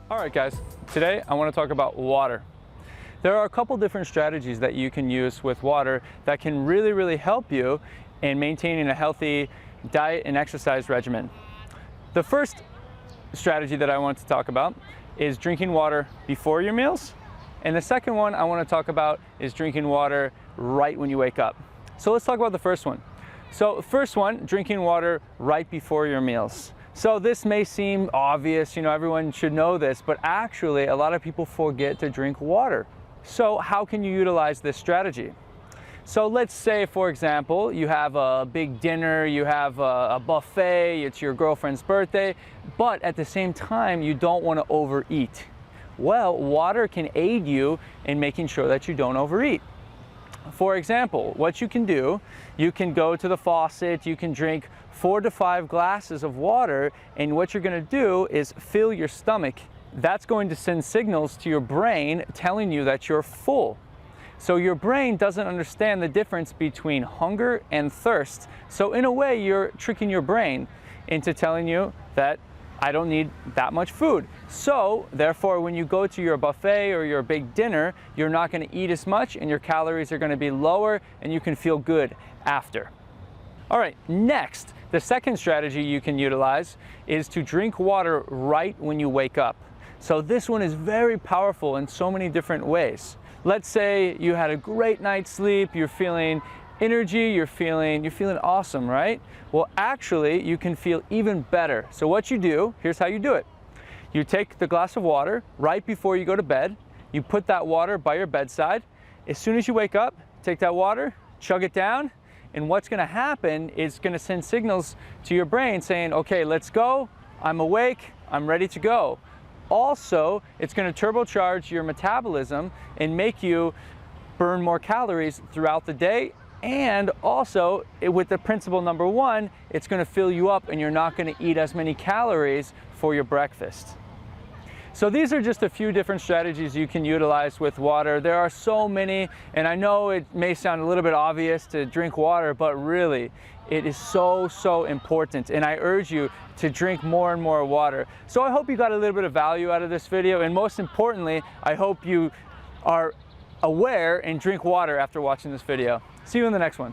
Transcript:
All right guys, today I want to talk about water. There are a couple different strategies that you can use with water that can really help you in maintaining a healthy diet and exercise regimen. The first strategy that I want to talk about is drinking water before your meals, and the second one I want to talk about is drinking water right when you wake up. So let's talk about the first one. So first one, drinking water right before your meals. So this may seem obvious, everyone should know this, but actually a lot of people forget to drink water. So how can you utilize this strategy? So let's say, for example, you have a big dinner, you have a buffet, it's your girlfriend's birthday, but at the same time, you don't want to overeat. Well, water can aid you in making sure that you don't overeat. For example, what you can do, you can go to the faucet, you can drink 4 to 5 glasses of water, and what you're going to do is fill your stomach. That's going to send signals to your brain telling you that you're full. So your brain doesn't understand the difference between hunger and thirst. So in a way, you're tricking your brain into telling you that I don't need that much food. So therefore, when you go to your buffet or your big dinner, you're not going to eat as much and your calories are going to be lower and you can feel good after. All right, next, the second strategy you can utilize is to drink water right when you wake up. So this one is very powerful in so many different ways. Let's say you had a great night's sleep, you're feeling energy, you're feeling awesome, right? Well, actually, you can feel even better. So what you do, here's how you do it. You take the glass of water right before you go to bed, you put that water by your bedside. As soon as you wake up, take that water, chug it down, and what's gonna happen is gonna send signals to your brain saying, okay, let's go, I'm awake, I'm ready to go. Also, it's gonna turbocharge your metabolism and make you burn more calories throughout the day. And also, with the principle number 1, it's going to fill you up and you're not going to eat as many calories for your breakfast. So these are just a few different strategies you can utilize with water. There are so many, and I know it may sound a little bit obvious to drink water, but really, it is so important. And I urge you to drink more and more water. So I hope you got a little bit of value out of this video, and most importantly, I hope you are aware and drink water after watching this video. See you in the next one.